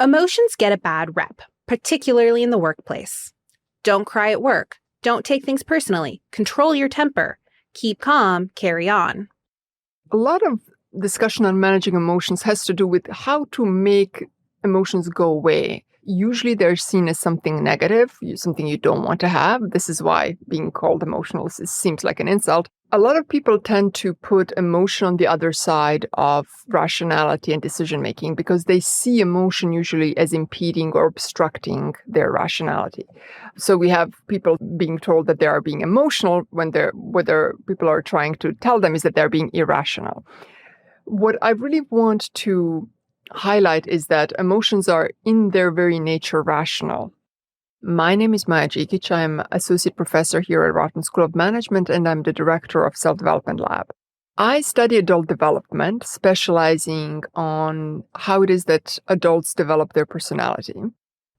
Emotions get a bad rep, particularly in the workplace. Don't cry at work. Don't take things personally. Control your temper. Keep calm. Carry on. A lot of discussion on managing emotions has to do with how to make emotions go away. Usually they're seen as something negative, something you don't want to have. This is why being called emotional seems like an insult. A lot of people tend to put emotion on the other side of rationality and decision-making because they see emotion usually as impeding or obstructing their rationality. So we have people being told that they are being emotional when whether people are trying to tell them is that they're being irrational. What I really want to highlight is that emotions are in their very nature rational. My name is Maja Djikic. I'm Associate Professor here at Rotman School of Management, and I'm the Director of Self-Development Lab. I study adult development, specializing on how it is that adults develop their personality.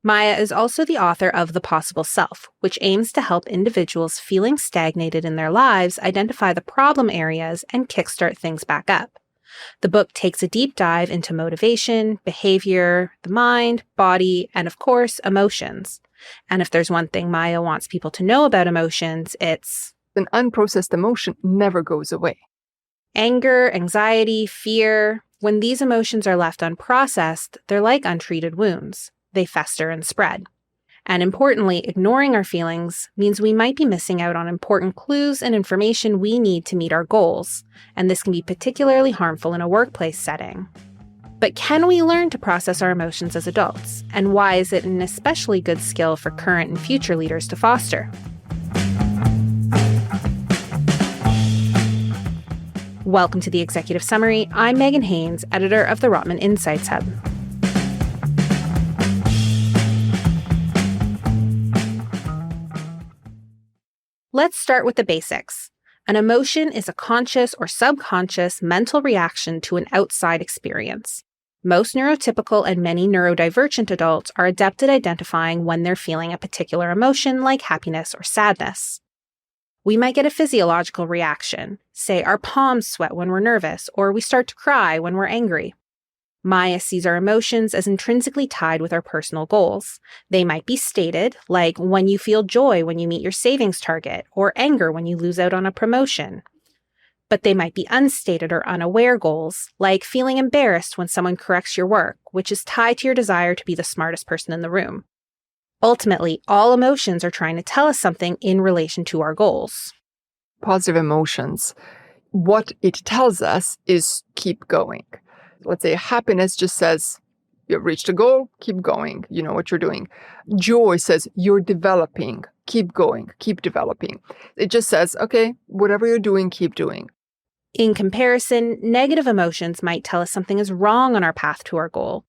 Maja is also the author of The Possible Self, which aims to help individuals feeling stagnated in their lives identify the problem areas and kickstart things back up. The book takes a deep dive into motivation, behavior, the mind, body, and of course, emotions. And if there's one thing Maja wants people to know about emotions, it's an unprocessed emotion never goes away. Anger, anxiety, fear. When these emotions are left unprocessed, they're like untreated wounds. They fester and spread. And importantly, ignoring our feelings means we might be missing out on important clues and information we need to meet our goals. And this can be particularly harmful in a workplace setting. But can we learn to process our emotions as adults? And why is it an especially good skill for current and future leaders to foster? Welcome to the Executive Summary. I'm Megan Haynes, editor of the Rotman Insights Hub. Let's start with the basics. An emotion is a conscious or subconscious mental reaction to an outside experience. Most neurotypical and many neurodivergent adults are adept at identifying when they're feeling a particular emotion like happiness or sadness. We might get a physiological reaction, say our palms sweat when we're nervous, or we start to cry when we're angry. Maja sees our emotions as intrinsically tied with our personal goals. They might be stated, like when you feel joy when you meet your savings target, or anger when you lose out on a promotion. But they might be unstated or unaware goals, like feeling embarrassed when someone corrects your work, which is tied to your desire to be the smartest person in the room. Ultimately, all emotions are trying to tell us something in relation to our goals. Positive emotions, what it tells us is keep going. Let's say happiness just says, you've reached a goal, keep going, you know what you're doing. Joy says, you're developing, keep going, keep developing. It just says, okay, whatever you're doing, keep doing. In comparison, negative emotions might tell us something is wrong on our path to our goal.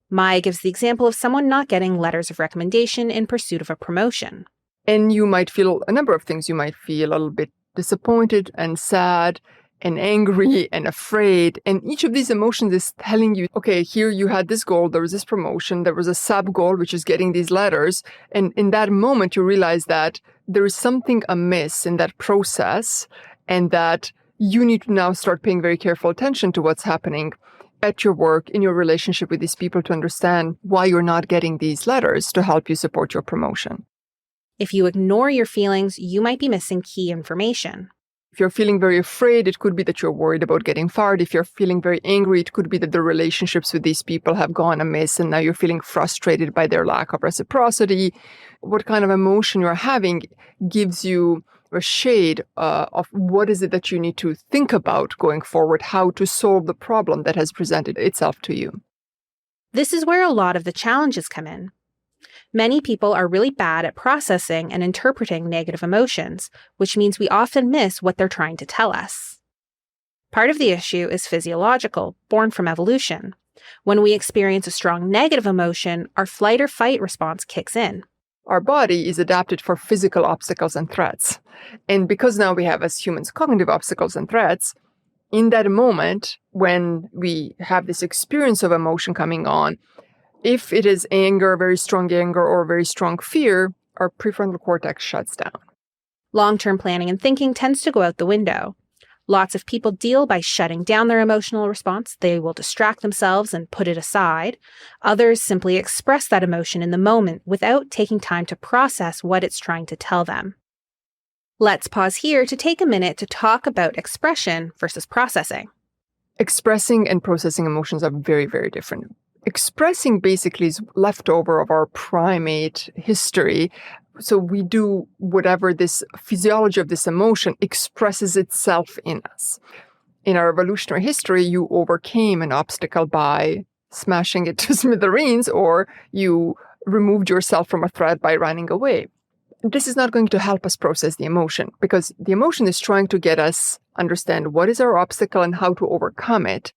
Maja gives the example of someone not getting letters of recommendation in pursuit of a promotion. And you might feel a number of things. You might feel a little bit disappointed and sad and angry and afraid. And each of these emotions is telling you, okay, here you had this goal, there was this promotion, there was a sub goal, which is getting these letters. And in that moment, you realize that there is something amiss in that process and that you need to now start paying very careful attention to what's happening at your work, in your relationship with these people to understand why you're not getting these letters to help you support your promotion. If you ignore your feelings, you might be missing key information. If you're feeling very afraid, it could be that you're worried about getting fired. If you're feeling very angry, it could be that the relationships with these people have gone amiss and now you're feeling frustrated by their lack of reciprocity. What kind of emotion you're having gives you a shade of what is it that you need to think about going forward, how to solve the problem that has presented itself to you. This is where a lot of the challenges come in. Many people are really bad at processing and interpreting negative emotions, which means we often miss what they're trying to tell us. Part of the issue is physiological, born from evolution. When we experience a strong negative emotion, our flight or fight response kicks in. Our body is adapted for physical obstacles and threats. And because now we have, as humans, cognitive obstacles and threats, in that moment, when we have this experience of emotion coming on, if it is anger, very strong anger, or very strong fear, our prefrontal cortex shuts down. Long-term planning and thinking tends to go out the window. Lots of people deal by shutting down their emotional response. They will distract themselves and put it aside. Others simply express that emotion in the moment without taking time to process what it's trying to tell them. Let's pause here to take a minute to talk about expression versus processing. Expressing and processing emotions are very, very different. Expressing basically is leftover of our primate history. So we do whatever this physiology of this emotion expresses itself in us. In our evolutionary history, you overcame an obstacle by smashing it to smithereens, or you removed yourself from a threat by running away. This is not going to help us process the emotion, because the emotion is trying to get us understand what is our obstacle and how to overcome it.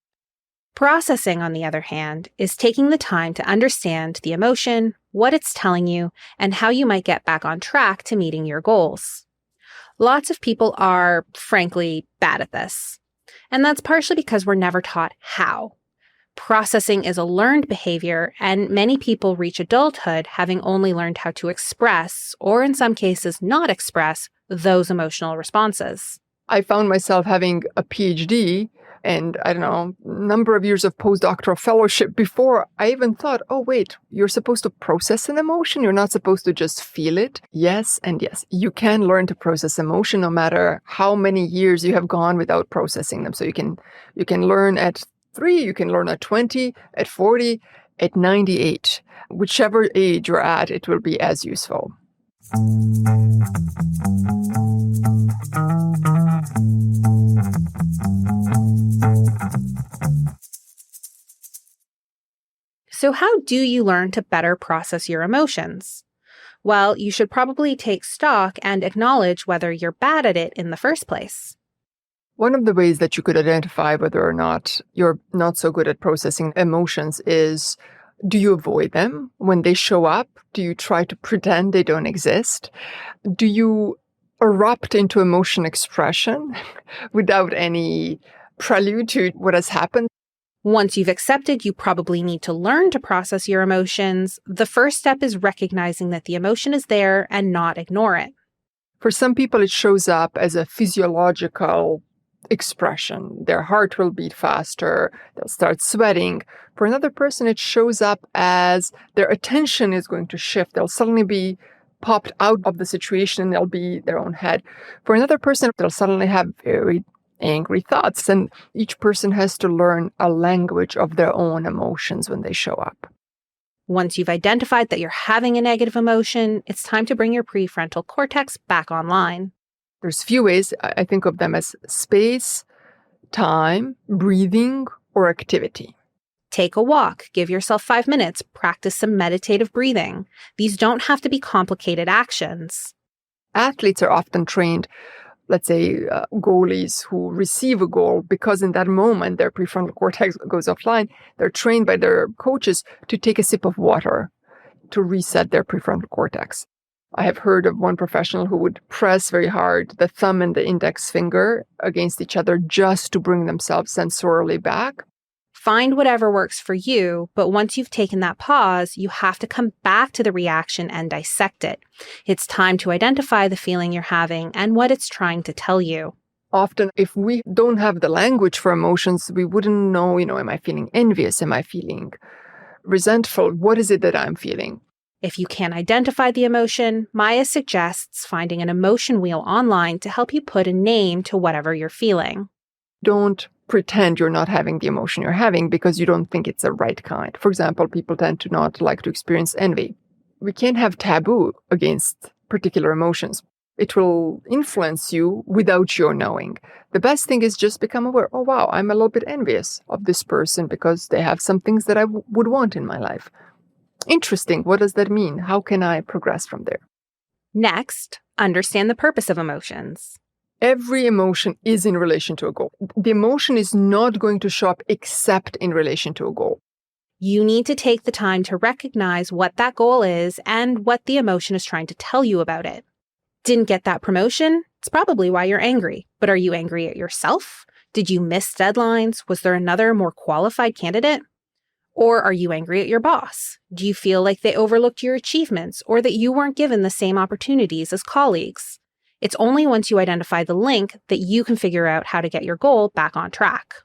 Processing, on the other hand, is taking the time to understand the emotion, what it's telling you, and how you might get back on track to meeting your goals. Lots of people are, frankly, bad at this. And that's partially because we're never taught how. Processing is a learned behavior, and many people reach adulthood having only learned how to express, or in some cases not express, those emotional responses. I found myself having a PhD and, number of years of postdoctoral fellowship before I even thought, oh, wait, you're supposed to process an emotion. You're not supposed to just feel it. Yes, and yes, you can learn to process emotion no matter how many years you have gone without processing them. So you can learn at 3, you can learn at 20, at 40, at 98. Whichever age you're at, it will be as useful. So how do you learn to better process your emotions? Well, you should probably take stock and acknowledge whether you're bad at it in the first place. One of the ways that you could identify whether or not you're not so good at processing emotions is, do you avoid them when they show up? Do you try to pretend they don't exist? Do you erupt into emotion expression without any prelude to what has happened? Once you've accepted you probably need to learn to process your emotions, the first step is recognizing that the emotion is there and not ignore it. For some people, it shows up as a physiological expression. Their heart will beat faster. They'll start sweating. For another person, it shows up as their attention is going to shift. They'll suddenly be popped out of the situation and they'll be their own head. For another person, they'll suddenly have very angry thoughts. And each person has to learn a language of their own emotions when they show up. Once you've identified that you're having a negative emotion, it's time to bring your prefrontal cortex back online. There's few ways. I think of them as space, time, breathing, or activity. Take a walk, give yourself 5 minutes, practice some meditative breathing. These don't have to be complicated actions. Athletes are often trained, let's say goalies who receive a goal, because in that moment their prefrontal cortex goes offline. They're trained by their coaches to take a sip of water to reset their prefrontal cortex. I have heard of one professional who would press very hard the thumb and the index finger against each other just to bring themselves sensorially back. Find whatever works for you, but once you've taken that pause, you have to come back to the reaction and dissect it. It's time to identify the feeling you're having and what it's trying to tell you. Often, if we don't have the language for emotions, we wouldn't know, am I feeling envious? Am I feeling resentful? What is it that I'm feeling? If you can't identify the emotion, Maja suggests finding an emotion wheel online to help you put a name to whatever you're feeling. Don't pretend you're not having the emotion you're having because you don't think it's the right kind. For example, people tend to not like to experience envy. We can't have taboo against particular emotions. It will influence you without your knowing. The best thing is just become aware. Oh, wow, I'm a little bit envious of this person because they have some things that I would want in my life. Interesting. What does that mean? How can I progress from there? Next, understand the purpose of emotions. Every emotion is in relation to a goal. The emotion is not going to show up except in relation to a goal. You need to take the time to recognize what that goal is and what the emotion is trying to tell you about it. Didn't get that promotion? It's probably why you're angry. But are you angry at yourself? Did you miss deadlines? Was there another more qualified candidate? Or are you angry at your boss? Do you feel like they overlooked your achievements or that you weren't given the same opportunities as colleagues? It's only once you identify the link that you can figure out how to get your goal back on track.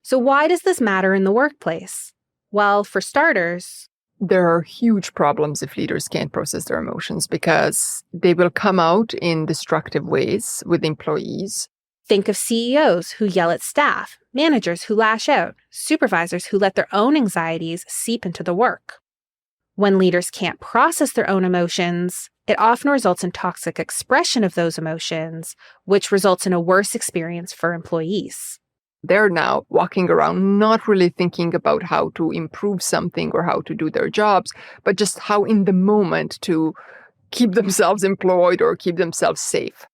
So why does this matter in the workplace? Well, for starters, there are huge problems if leaders can't process their emotions because they will come out in destructive ways with employees. Think of CEOs who yell at staff, managers who lash out, supervisors who let their own anxieties seep into the work. When leaders can't process their own emotions, it often results in toxic expression of those emotions, which results in a worse experience for employees. They're now walking around not really thinking about how to improve something or how to do their jobs, but just how in the moment to keep themselves employed or keep themselves safe.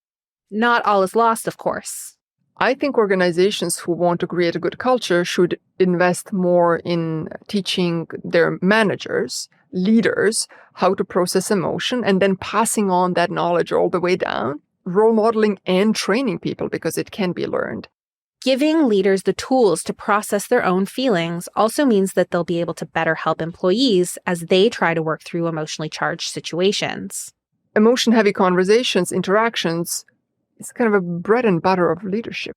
Not all is lost, of course. I think organizations who want to create a good culture should invest more in teaching their managers, leaders, how to process emotion and then passing on that knowledge all the way down, role modeling and training people because it can be learned. Giving leaders the tools to process their own feelings also means that they'll be able to better help employees as they try to work through emotionally charged situations. Emotion-heavy conversations, interactions, is kind of a bread and butter of leadership.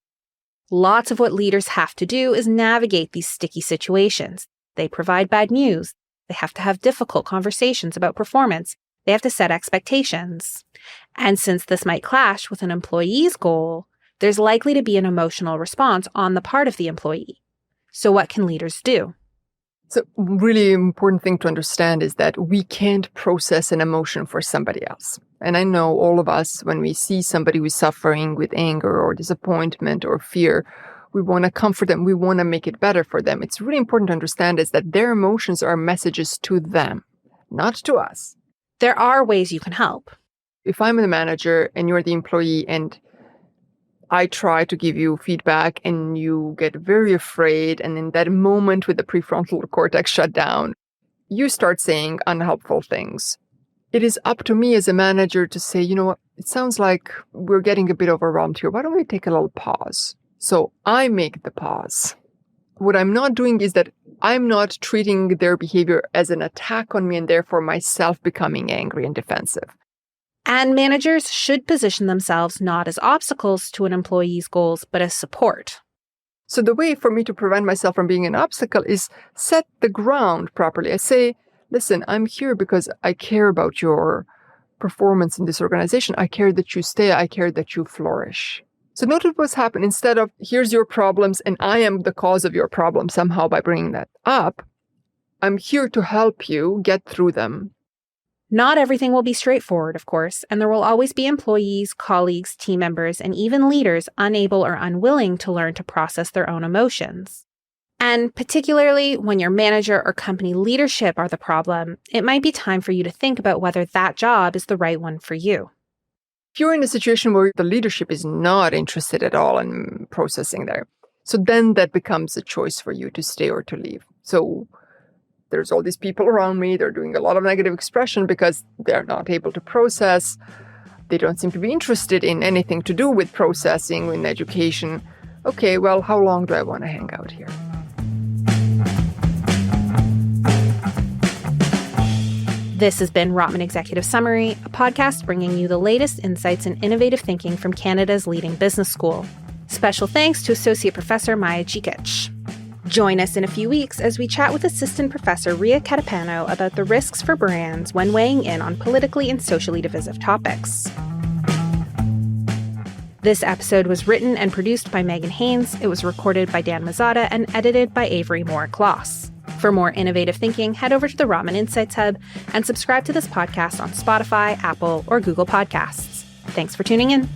Lots of what leaders have to do is navigate these sticky situations. They provide bad news. They have to have difficult conversations about performance. They have to set expectations. And since this might clash with an employee's goal, there's likely to be an emotional response on the part of the employee. So what can leaders do? So really important thing to understand is that we can't process an emotion for somebody else. And I know all of us, when we see somebody who's suffering with anger or disappointment or fear, we want to comfort them. We want to make it better for them. It's really important to understand is that their emotions are messages to them, not to us. There are ways you can help. If I'm the manager and you're the employee and I try to give you feedback and you get very afraid. And in that moment with the prefrontal cortex shut down, you start saying unhelpful things. It is up to me as a manager to say, you know what, it sounds like we're getting a bit overwhelmed here. Why don't we take a little pause? So I make the pause. What I'm not doing is that I'm not treating their behavior as an attack on me and therefore myself becoming angry and defensive. And managers should position themselves not as obstacles to an employee's goals, but as support. So the way for me to prevent myself from being an obstacle is set the ground properly. I say, listen, I'm here because I care about your performance in this organization. I care that you stay. I care that you flourish. So notice what's happened. Instead of, here's your problems and I am the cause of your problem somehow by bringing that up, I'm here to help you get through them. Not everything will be straightforward, of course, and there will always be employees, colleagues, team members, and even leaders unable or unwilling to learn to process their own emotions. And particularly when your manager or company leadership are the problem, it might be time for you to think about whether that job is the right one for you. If you're in a situation where the leadership is not interested at all in processing there, so then that becomes a choice for you to stay or to leave. So there's all these people around me, they're doing a lot of negative expression because they're not able to process. They don't seem to be interested in anything to do with processing, in education. Okay, well, how long do I want to hang out here? This has been Rotman Executive Summary, a podcast bringing you the latest insights and innovative thinking from Canada's leading business school. Special thanks to Associate Professor Maja Djikic. Join us in a few weeks as we chat with Assistant Professor Ria Catapano about the risks for brands when weighing in on politically and socially divisive topics. This episode was written and produced by Megan Haynes. It was recorded by Dan Mazzata and edited by Avery Moore-Kloss. For more innovative thinking, head over to the Rotman Insights Hub and subscribe to this podcast on Spotify, Apple, or Google Podcasts. Thanks for tuning in.